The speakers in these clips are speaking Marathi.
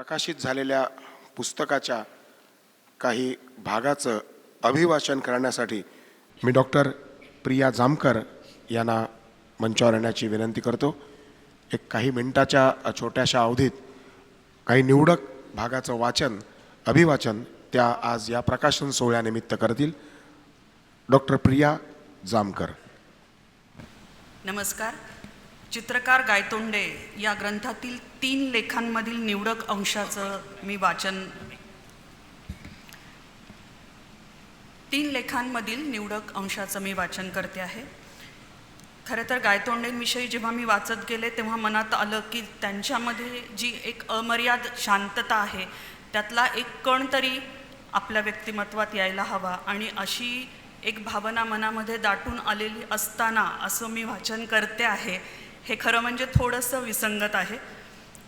प्रकाशित झालेल्या पुस्तकाच्या काही भागाचं अभिवाचन करण्यासाठी मी डॉक्टर प्रिया जामकर यांना मंचावर येण्याची विनंती करतो. एक काही मिनिटाच्या छोट्याशा अवधीत काही निवडक भागाचं वाचन अभिवाचन त्या आज या प्रकाशन सोहळ्यानिमित्त करतील. डॉक्टर प्रिया जामकर. नमस्कार. चित्रकार गायतोंडे या ग्रंथातील 3 लेखांमधील निवडक अंशाचं मी वाचन 3 लेखांमधील निवडक अंशाचं मी वाचन करते आहे. खरं तर गायतोंडेंविषयी जेव्हा मी वाचत गेले तेव्हा मनात आलं की त्यांच्यामध्ये जी एक अमर्याद शांतता आहे त्यातला एक कण तरी आपल्या व्यक्तिमत्वात यायला हवा, आणि अशी एक भावना मनामध्ये दाटून आलेली असताना असं मी वाचन करते आहे हे खरं म्हणजे थोडंसं विसंगत आहे.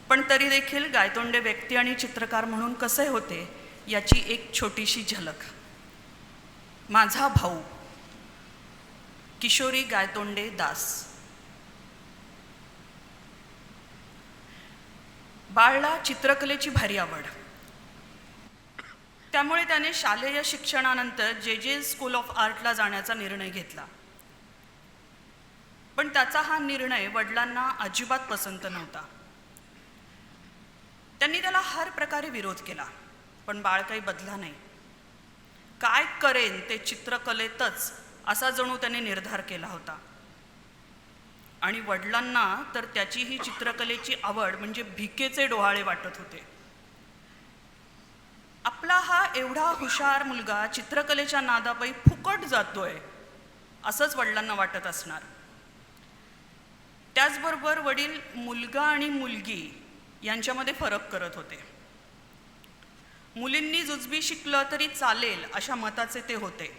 पण तरी देखील गायतोंडे व्यक्ती आणि चित्रकार म्हणून कसे होते याची एक छोटीशी झलक. माझा भाऊ किशोरी गायतोंडे दास. बाळला चित्रकलेची भारी आवड, त्यामुळे त्याने शालेय शिक्षणानंतर जे स्कूल ऑफ आर्टला जाण्याचा निर्णय घेतला. पण त्याचा हा निर्णय वडिलांना अजिबात पसंत नव्हता. त्यांनी त्याला हर प्रकारे विरोध केला, पण बाळ काही बदला नाही. काय करेन ते चित्रकलेतच असा जणू त्याने निर्धार केला होता. आणि वडिलांना तर त्याची ही चित्रकलेची आवड म्हणजे भिकेचे डोहाळे वाटत होते. आपला हा एवढा हुशार मुलगा चित्रकलेच्या नादापायी फुकट जातोय असंच वडिलांना वाटत असणार. त्याचबरोबर वडील मुलगा आणि मुलगी यांच्यामध्ये फरक करत होते. मुलींनी जुजबी शिकलं तरी चालेल अशा मताचे ते होते.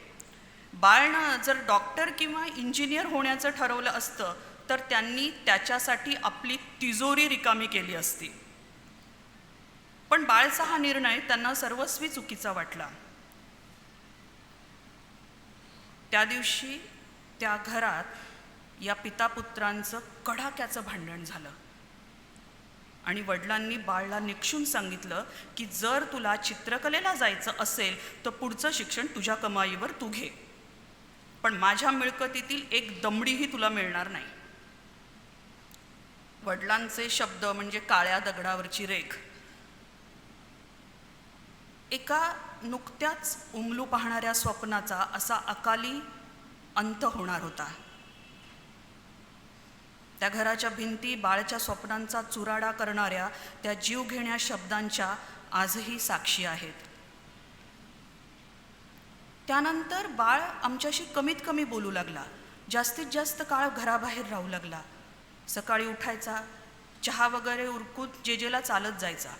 बाळनं जर डॉक्टर किंवा इंजिनियर होण्याचं ठरवलं असतं तर त्यांनी त्याच्यासाठी आपली तिजोरी रिकामी केली असती. पण बाळचा हा निर्णय त्यांना सर्वस्वी चुकीचा वाटला. त्या दिवशी त्या घरात या पितापुत्रांचं कडाक्याचं भांडण झालं आणि वडिलांनी बाळला निक्षून सांगितलं की जर तुला चित्रकलेला जायचं असेल तर पुढचं शिक्षण तुझ्या कमाईवर तू घे, पण माझ्या मिळकतीतील एक दमडीही तुला मिळणार नाही. वडिलांचे शब्द म्हणजे काळ्या दगडावरची रेख. एका नुकत्याच उमलू पाहणाऱ्या स्वप्नाचा असा अकाली अंत होणार होता. त्या घराच्या भिंती बाळच्या स्वप्नांचा चुराडा करणाऱ्या त्या जीवघेण्या शब्दांच्या आजही साक्षी आहेत. त्यानंतर बाळ आमच्याशी कमीत कमी बोलू लागला. जास्तीत जास्त काळ घराबाहेर राहू लागला. सकाळी उठायचा, चहा वगैरे उरकून जेजेला चालत जायचा.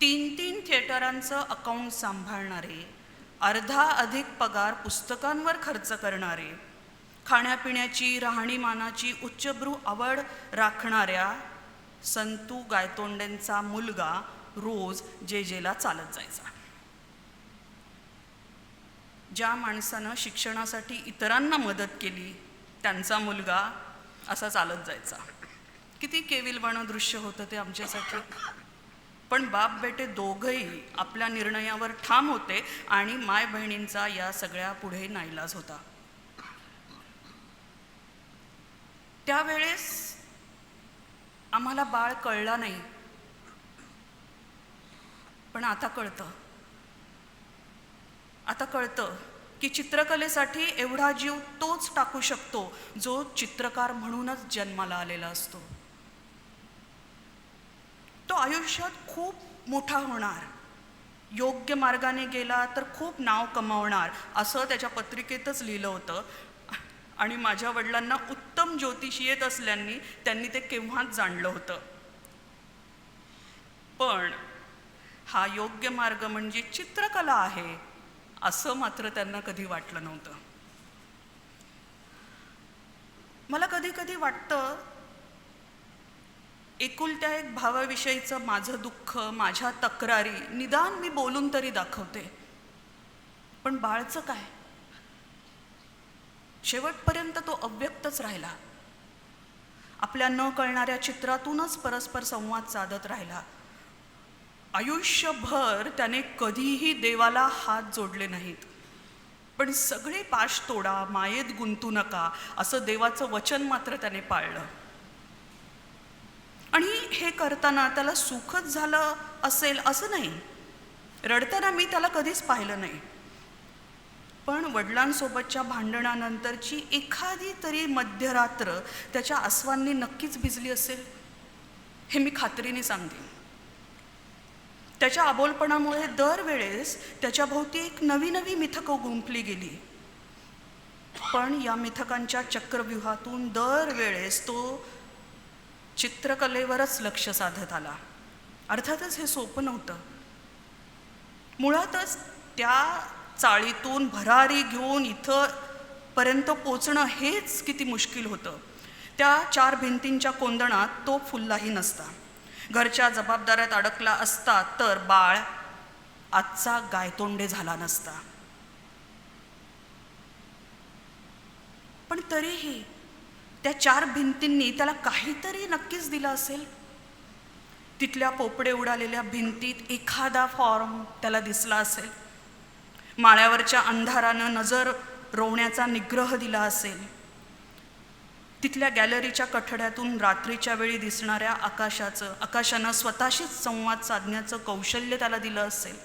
3 थिएटरांचं अकाउंट सांभाळणारे, अर्धा अधिक पगार पुस्तकांवर खर्च करणारे, खाण्यापिण्याची राहणीमानाची उच्चभ्रू आवड राखणाऱ्या संतू गायतोंडेंचा मुलगा रोज जेजेला चालत जायचा. ज्या माणसानं शिक्षणासाठी इतरांना मदत केली त्यांचा मुलगा असा चालत जायचा. किती केविलवाणं दृश्य होतं ते आमच्यासाठी. पण बाप बेटे दोघंही आपल्या निर्णयावर ठाम होते आणि माय बहिणींचा या सगळ्या पुढे नाईलाज होता. त्यावेळेस आम्हाला बाळ कळला नाही, पण आता कळतं. आता कळतं की चित्रकलेसाठी एवढा जीव तोच टाकू शकतो जो चित्रकार म्हणूनच जन्माला आलेला असतो. तो आयुष्यात खूप मोठा होणार, योग्य मार्गाने गेला तर खूप नाव कमावणार असं त्याच्या पत्रिकेतच लिहिलं होतं. आणि माझ्या वडिलांना उत्तम ज्योतिषी येत असल्याने त्यांनी ते केव्हाच जाणलं होतं. पण हा योग्य मार्ग म्हणजे चित्रकला आहे असं मात्र त्यांना कधी वाटलं नव्हतं. मला कधी कधी वाटतं एकुलत्या एक भावाविषयीचं माझं दुःख, माझ्या तक्रारी निदान मी बोलून तरी दाखवते, पण बाळचं काय? शेवटपर्यंत तो अव्यक्तच राहिला. आपल्या न कळणाऱ्या चित्रातूनच परस्पर संवाद साधत राहिला. आयुष्यभर त्याने कधीही देवाला हात जोडले नाहीत, पण सगळे पाश तोडा, मायेत गुंतू नका असं देवाचं वचन मात्र त्याने पाळलं. आणि हे करताना त्याला सुखच झालं असेल असं नाही. रडताना मी त्याला कधीच पाहिलं नाही. पण वडिलांसोबतच्या भांडणानंतरची एखादी तरी मध्यरात्र त्याच्या आसवांनी नक्कीच भिजली असेल, हे मी खात्रीने सांगते. त्याच्या अबोलपणामुळे दरवेळेस त्याच्या भोवती एक नवी नवी मिथकं गुंफली गेली. पण या मिथकांच्या चक्रव्यूहातून दरवेळेस तो चित्रकलेवरच लक्ष साधत आला. अर्थातच हे सोपं नव्हतं. मुळातच त्या चाळीतून भरारी घेऊन इथंपर्यंत पोचणं हेच किती मुश्किल होतं. त्या 4 भिंतींच्या कोंदणात तो फुललाही नसता. घरच्या जबाबदाऱ्यात अडकला असता तर बाळ आजचा गायतोंडे झाला नसता. पण तरीही त्या 4 भिंतींनी त्याला काहीतरी नक्कीच दिलं असेल. तिथल्या पोपडे उडालेल्या भिंतीत एखादा फॉर्म त्याला दिसला असेल. माळ्यावरच्या अंधारानं नजर रोवण्याचा निग्रह दिला असेल. तिथल्या गॅलरीच्या कठड्यातून रात्रीच्या वेळी दिसणाऱ्या आकाशानं स्वतःशीच संवाद साधण्याचं कौशल्य त्याला दिलं असेल.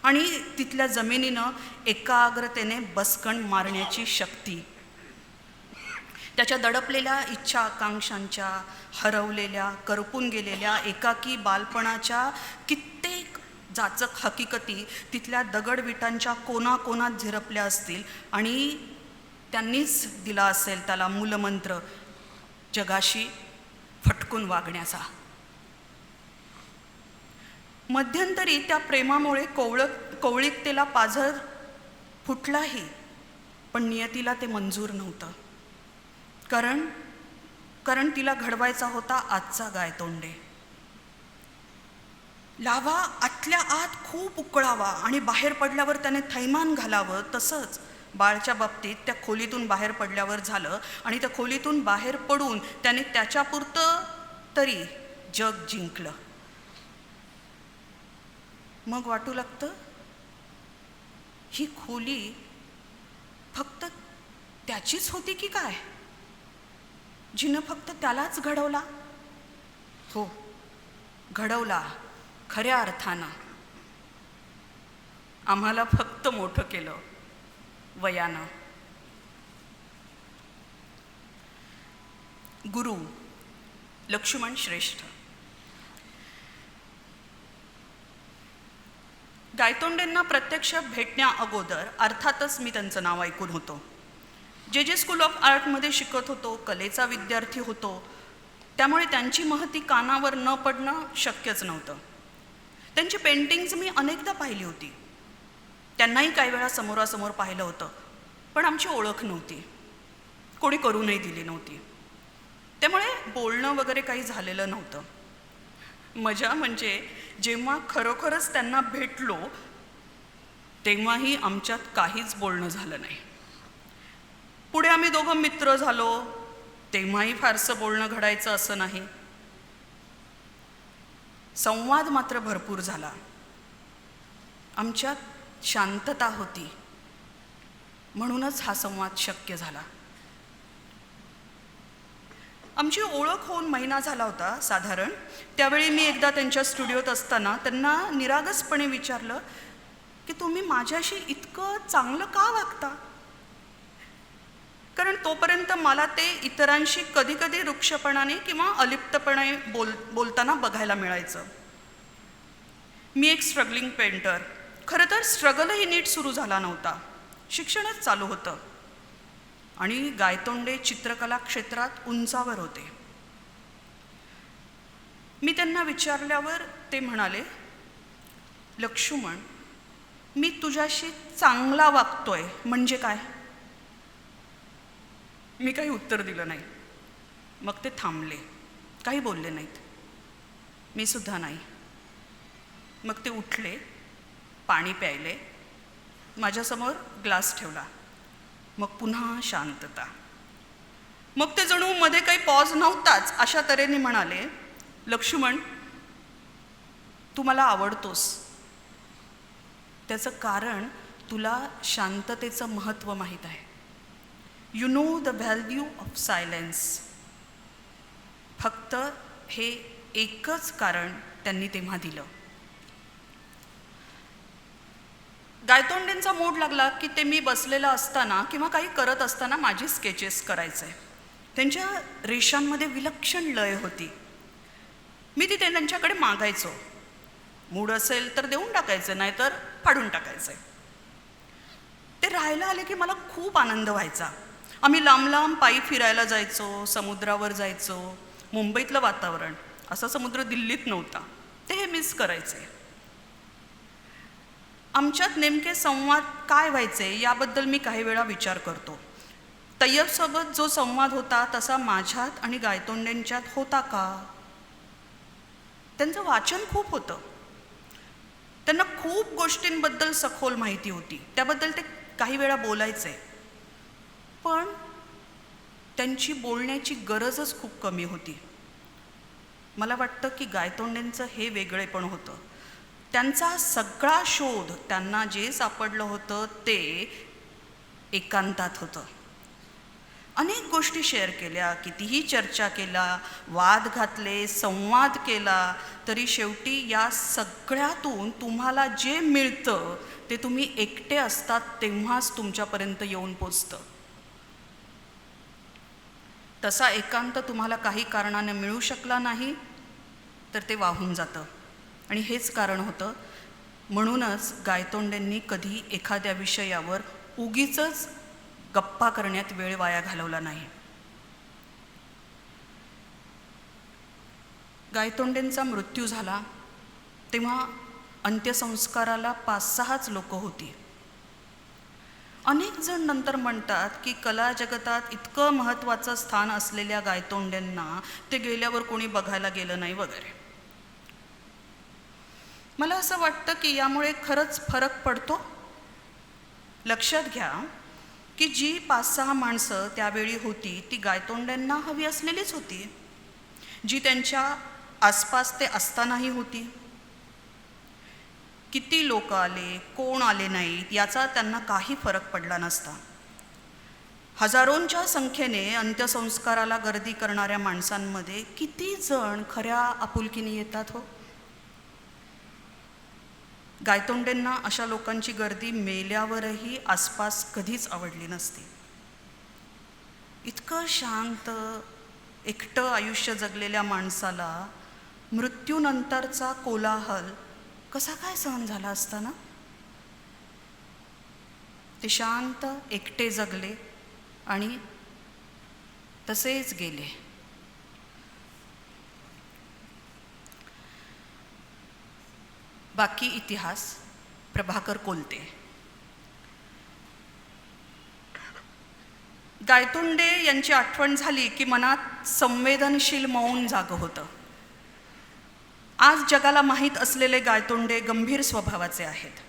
आणि तिथल्या जमिनीनं एकाग्रतेने बसकण मारण्याची शक्ती. त्याच्या दडपलेल्या इच्छा आकांक्षांच्या, हरवलेल्या, करपून गेलेल्या एकाकी बालपणाच्या कित्येक जाचक हकीकती तिथल्या दगडविटांच्या कोनाकोनात झिरपल्या असतील आणि त्यांनीच दिला असेल त्याला मूलमंत्र, जगाशी फटकून वागण्याचा. मध्यंतरी त्या प्रेमामुळे कवळिकतेला पाझर फुटलाही, पण नियतीला ते मंजूर नव्हतं. कारण तिला घडवायचा होता आजचा गायतोंडे. लाव्हा आतल्या आत खूप उकळावा आणि बाहेर पडल्यावर त्याने थैमान घालावं. तसंच बाळच्या बाबतीत त्या खोलीतून बाहेर पडल्यावर झालं. आणि त्या खोलीतून बाहेर पडून त्याने त्याच्यापुरतं तरी जग जिंकलं. मग वाटू लागतं, ही खोली फक्त त्याचीच होती की काय, जिनं फक्त त्यालाच घडवला. हो, घडवला खऱ्या अर्थानं. आम्हाला फक्त मोठं केलं वयानं. गुरु लक्ष्मण श्रेष्ठ. गायतोंडेंना प्रत्यक्ष भेटण्या अगोदर अर्थातच मी त्यांचं नाव ऐकून होतो. जे स्कूल ऑफ आर्टमध्ये शिकत होतो, कलेचा विद्यार्थी होतो, त्यामुळे त्यांची महती कानावर न पडणं शक्यच नव्हतं. त्यांची पेंटिंग्ज मी अनेकदा पाहिली होती. त्यांनाही काही वेळा समोरासमोर पाहिलं होतं, पण आमची ओळख नव्हती, कोणी करूनही दिली नव्हती. त्यामुळे बोलणं वगैरे काही झालेलं नव्हतं. मजा म्हणजे जेव्हा खरोखरच त्यांना भेटलो तेव्हाही आमच्यात काहीच बोलणं झालं नाही. पुढे आम्ही दोघं मित्र झालो, तेव्हाही फारसं बोलणं घडायचं असं नाही. संवाद मात्र भरपूर झाला. आमच्यात शांतता होती, म्हणूनच हा संवाद शक्य झाला. आमची ओळख होऊन महिना झाला होता साधारण. त्यावेळी मी एकदा त्यांच्या स्टुडिओत असताना त्यांना निरागसपणे विचारलं की तुम्ही माझ्याशी इतकं चांगलं का वागता. कारण तोपर्यंत मला ते इतरांशी कधी कधी रुक्षपणाने किंवा अलिप्तपणे बोलताना बघायला मिळायचं. मी एक स्ट्रगलिंग पेंटर. खरं तर स्ट्रगलही नीट सुरू झाला नव्हता, शिक्षणच चालू होतं. आणि गायतोंडे चित्रकला क्षेत्रात उंचावर होते. मी त्यांना विचारल्यावर ते म्हणाले, लक्ष्मण, मी तुझ्याशी चांगला वागतोय म्हणजे काय. मी काही उत्तर दिलं नाही. मग ते थांबले, काही बोलले नाहीत. मी सुद्धा नाही. मग ते उठले, पाणी प्यायले, माझ्यासमोर ग्लास ठेवला. मग पुन्हा शांतता. मग ते जणू मध्ये काही पॉज नव्हताच अशा तऱ्हेने म्हणाले, लक्ष्मण, तू मला आवडतोस. त्याचं कारण तुला शांततेचं महत्त्व माहीत आहे. You know the value of silence. फक्त हे एकच कारण त्यांनी तेव्हा दिलं. गायतोंडेंचा मूड लागला की ते मी बसलेला असताना किंवा काही करत असताना माझी स्केचेस करायचे. त्यांच्या रेषांमध्ये विलक्षण लय होती. मी ती त्यांच्याकडे मागायचो. मूड असेल तर देऊन टाकायचं, नाहीतर फाडून टाकायचं. ते राहायला आले की मला खूप आनंद व्हायचा. आम्ही लांब लांब पायी फिरायला जायचो, समुद्रावर जायचो. मुंबईतलं वातावरण, असा समुद्र दिल्लीत नव्हता, ते हे मिस करायचे. आमच्यात नेमके संवाद काय व्हायचे याबद्दल मी काही वेळा विचार करतो. तय्यबसोबत जो संवाद होता तसा माझ्यात आणि गायतोंडेंच्यात होता का? त्यांचं वाचन खूप होतं. त्यांना खूप गोष्टींबद्दल सखोल माहिती होती, त्याबद्दल ते काही वेळा बोलायचे. पण त्यांची बोलण्याची गरजच खूप कमी होती. मला वाटतं की गायतोंडेंचं हे वेगळेपण होतं. त्यांचा सगळा शोध, त्यांना जे सापडलं होतं ते एकांतात होतं. अनेक गोष्टी शेअर केल्या, कितीही चर्चा केला, वाद घातले, संवाद केला, तरी शेवटी या सगळ्यातून तुम्हाला जे मिळतं ते तुम्ही एकटे असतात तेव्हाच तुमच्यापर्यंत येऊन पोचतं. तसा एकांत तुम्हाला काही कारणाने मिळू शकला नाही तर ते वाहून जातं. आणि हेच कारण होतं. म्हणूनच गायतोंडेंनी कधी एखाद्या विषयावर उगीचच गप्पा करण्यात वेळ वाया घालवला नाही. गायतोंडेंचा मृत्यू झाला तेव्हा अंत्यसंस्काराला 5-6च लोक होती. अनेक जण नंतर म्हणतात की कला जगतात इतकं महत्त्वाचं स्थान असलेल्या गायतोंडेंना ते गेल्यावर कोणी बघायला गेलं नाही वगैरे. मला असं वाटतं की यामुळे खरंच फरक पडतो. लक्षात घ्या की जी 5-6 माणसं त्यावेळी होती ती गायतोंडेंना हवी असलेलीच होती, जी त्यांच्या आसपास ते असतानाही होती. किती लोक आले, कोण आले नाहीत याचा त्यांना काही फरक पडला नसता. हजारोंच्या संख्येने अंत्यसंस्काराला गर्दी करणाऱ्या माणसांमध्ये किती जण खऱ्या आपुलकीने येतात हो. गायतोंडेंना अशा लोकांची गर्दी मेल्यावरही आसपास कधीच आवडली नसती. इतकं शांत एकटं आयुष्य जगलेल्या माणसाला मृत्यूनंतरचा कोलाहल कसा काय सहन झाला असताना? ते शांत एकटे जगले आणि तसेच गेले. बाकी इतिहास प्रभाकर कोलते. गायतोंडे यांची आठवण झाली की मनात संवेदनशील मौन जागं होतं. आज जगाला माहीत असलेले गायतोंडे गंभीर स्वभावाचे आहेत.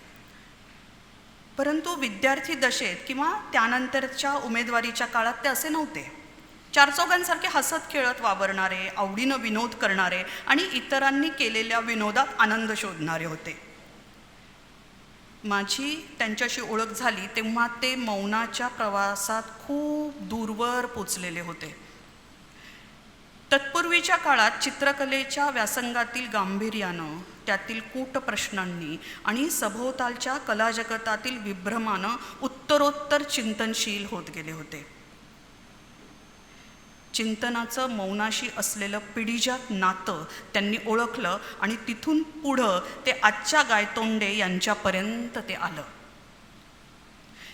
परंतु विद्यार्थी दशेत किंवा त्यानंतरच्या उमेदवारीच्या काळात ते असे नव्हते. चारचौघांसारखे हसत खेळत वावरणारे, आवडीनं विनोद करणारे आणि इतरांनी केलेल्या विनोदात आनंद शोधणारे होते. माझी त्यांच्याशी ओळख झाली तेव्हा ते मौनाच्या प्रवासात खूप दूरवर पोचलेले होते. तत्पूर्वीच्या काळात चित्रकलेच्या व्यासंगातील गांभीर्यानं, त्यातील कूट प्रश्नांनी आणि सभोवतालच्या कलाजगतातील विभ्रमानं उत्तरोत्तर चिंतनशील होत गेले होते. चिंतनाचं मौनाशी असलेलं पिढीजात नातं त्यांनी ओळखलं आणि तिथून पुढं ते आजच्या गायतोंडे यांच्यापर्यंत ते आलं.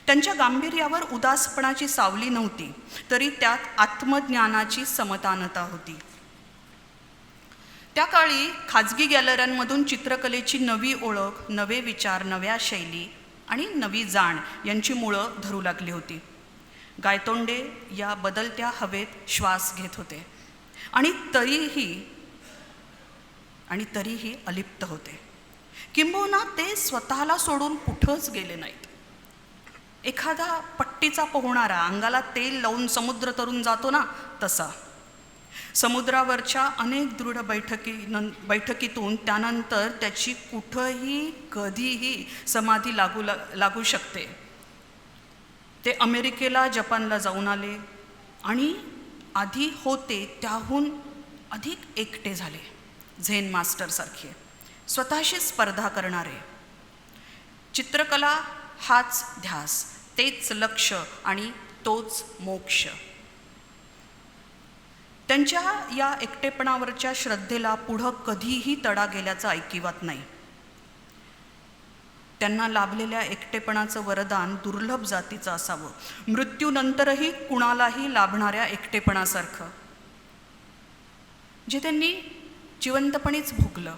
त्यांच्या गांभीर्यावर उदासपणाची सावली नव्हती, तरी त्यात आत्मज्ञानाची समतानता होती. त्या काळी खाजगी गॅलऱ्यांमधून चित्रकलेची नवी ओळख, नवे विचार, नव्या शैली आणि नवी जाण यांची मुळं धरू लागली होती. गायतोंडे या बदलत्या हवेत श्वास घेत होते आणि तरीही अलिप्त होते. किंबहुना ते स्वतःला सोडून कुठंच गेले नाहीत. एखादा पट्टीचा पोहणारा अंगाला तेल लावून समुद्र तरून जातो ना, तसा. समुद्रावरच्या अनेक दृढ बैठकीतून त्यानंतर त्याची कुठंही कधीही समाधी लागू शकते. ते अमेरिकेला, जपानला जाऊन आले आणि आधी होते त्याहून अधिक एकटे झाले. झेन मास्टरसारखे स्वतःशी स्पर्धा करणारे. चित्रकला हाच ध्यास, तेच लक्ष आणि तोच मोक्ष. त्यांच्या या एकटेपणावरच्या श्रद्धेला पुढं कधीही तडा गेल्याचं ऐकिवात नाही. त्यांना लाभलेल्या एकटेपणाचं वरदान दुर्लभ जातीचं असावं, मृत्यूनंतरही कुणालाही लाभणाऱ्या एकटेपणासारखं, जे त्यांनी जिवंतपणीच भोगलं,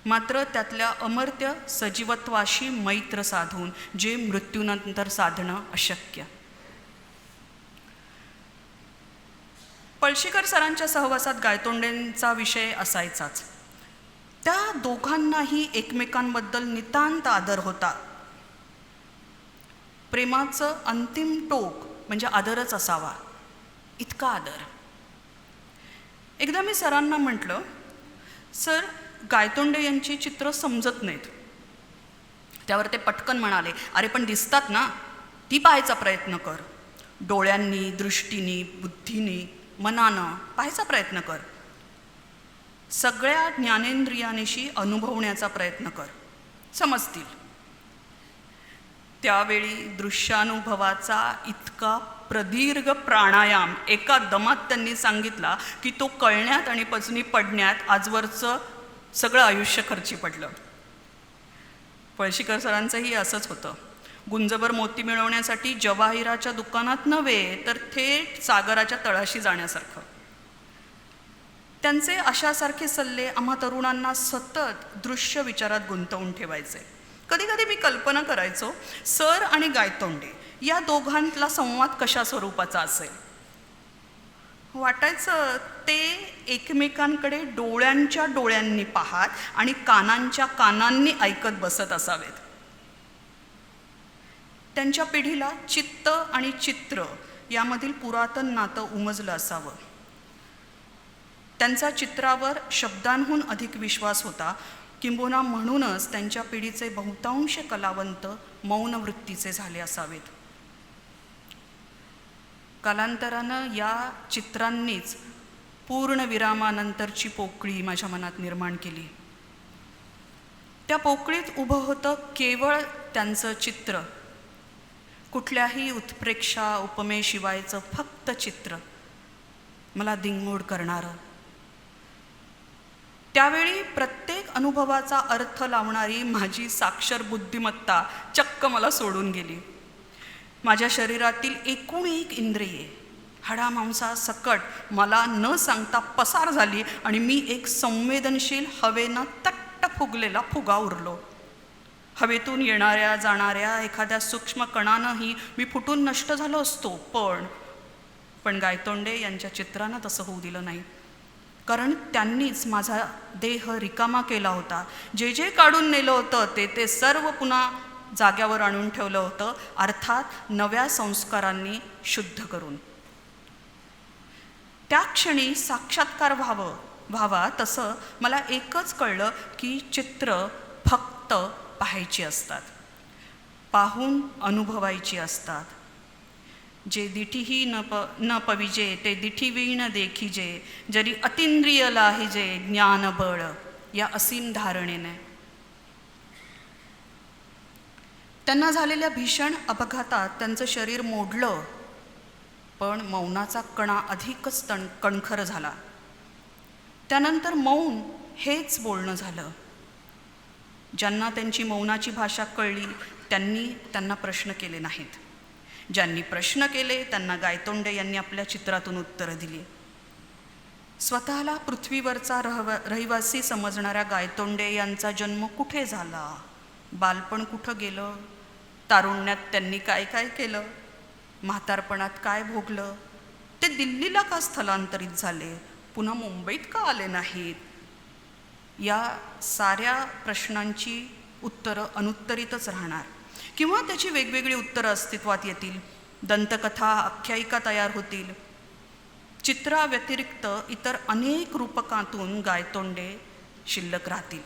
मात्र त्यातल्या अमर्त्य सजीवत्वाशी मैत्र साधून जे मृत्यूनंतर साधणं अशक्य. पळशीकर सरांच्या सहवासात गायतोंडेंचा विषय असायचाच. त्या दोघांनाही एकमेकांबद्दल नितांत आदर होता. प्रेमाचं अंतिम टोक म्हणजे आदरच असावा, इतका आदर. एकदा मी सरांना म्हटलं, सर, गायतोंडे यांची चित्र समजत नाहीत. त्यावर ते पटकन म्हणाले, अरे पण दिसतात ना, ती पाहायचा प्रयत्न कर. डोळ्यांनी, दृष्टीनी, बुद्धीनी, मनानं पाहायचा प्रयत्न कर. सगळ्या ज्ञानेंद्रियानेशी अनुभवण्याचा प्रयत्न कर, समजतील. त्यावेळी दृश्यानुभवाचा इतका प्रदीर्घ प्राणायाम एका दमात त्यांनी सांगितला की तो कळण्यात आणि पचनी पडण्यात आजवरचं सगळं आयुष्य खर्ची पडलं. पळशीकर सरांचंही असंच होतं. गुंजभर मोती मिळवण्यासाठी जवाहिराच्या दुकानात नव्हे, तर थेट सागराच्या तळाशी जाण्यासारखं. त्यांचे अशासारखे सल्ले आम्हा तरुणांना सतत दृश्य विचारात गुंतवून ठेवायचे. कधी कधी मी कल्पना करायचो, सर आणि गायतोंडे या दोघांतला संवाद कशा स्वरूपाचा असेल. वाटायचं ते एकमेकांकडे डोळ्यांच्या डोळ्यांनी पाहत आणि कानांच्या कानांनी ऐकत बसत असावेत. त्यांच्या पिढीला चित्त आणि चित्र यामधील पुरातन नातं उमजलं असावं. त्यांचा चित्रावर शब्दांहून अधिक विश्वास होता, किंबहुना म्हणूनच त्यांच्या पिढीचे बहुतांश कलावंत मौन वृत्तीचे झाले असावेत. कालांतरानं या चित्रांनीच पूर्णविरामानंतरची पोकळी माझ्या मनात निर्माण केली. त्या पोकळीत उभं होतं केवळ त्यांचं चित्र, कुठल्याही उत्प्रेक्षा उपमेशिवायचं फक्त चित्र, मला दिंगमूढ करणारं. त्यावेळी प्रत्येक अनुभवाचा अर्थ लावणारी माझी साक्षर बुद्धिमत्ता चक्क मला सोडून गेली. माझ्या शरीरातील एकूण एक इंद्रिये हाडामांसासकट मला न सांगता पसार झाली आणि मी एक संवेदनशील हवेनं तट्ट फुगलेला फुगा उरलो. हवेतून येणाऱ्या जाणाऱ्या एखाद्या सूक्ष्म कणानंही मी फुटून नष्ट झालो असतो, पण गायतोंडे यांच्या चित्रानं तसं होऊ दिलं नाही. कारण त्यांनीच माझा देह रिकामा केला होता. जे जे काढून नेलं होतं ते सर्व पुन्हा जाग्यावर आणून ठेवलं होतं, अर्थात नव्या संस्कारांनी शुद्ध करून. त्या क्षणी साक्षात्कार व्हावा तसं मला एकच कळलं की चित्र फक्त पाहायची असतात, पाहून अनुभवायची असतात. जे दिठीही न पविजे ते दिठीवीण देखिजे, जरी अतिंद्रिय लाहिजे ज्ञानबळ, या असीम धारणेने. त्यांना झालेल्या भीषण अपघातात त्यांचं शरीर मोडलं, पण मौनाचा कणा अधिकच कणखर झाला. त्यानंतर मौन हेच बोलणं झालं. ज्यांना त्यांची मौनाची भाषा कळली त्यांनी त्यांना प्रश्न केले नाहीत. ज्यांनी प्रश्न केले त्यांना गायतोंडे यांनी आपल्या चित्रातून उत्तरं दिली. स्वतःला पृथ्वीवरचा रहिवासी समजणाऱ्या गायतोंडे यांचा जन्म कुठे झाला, बालपण कुठं गेलं, तारुण्यात त्यांनी काय काय केलं, म्हातारपणात काय भोगलं, ते दिल्लीला का स्थलांतरित झाले, पुन्हा मुंबईत का आले नाहीत, या साऱ्या प्रश्नांची उत्तरं अनुत्तरितच राहणार. किंवा त्याची वेगवेगळी उत्तरं अस्तित्वात येतील. दंतकथा, आख्यायिका तयार होतील. चित्राव्यतिरिक्त इतर अनेक रूपकांतून गायतोंडे शिल्लक राहतील.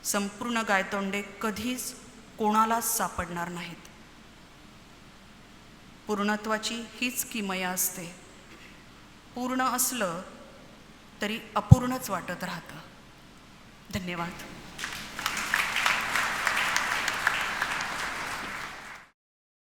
संपूर्ण गायतोंडे कधीच कोणालाच सापडणार नाहीत. पूर्णत्वाची हीच किमया असते. पूर्ण असलं तरी अपूर्णच वाटत राहतं. धन्यवाद.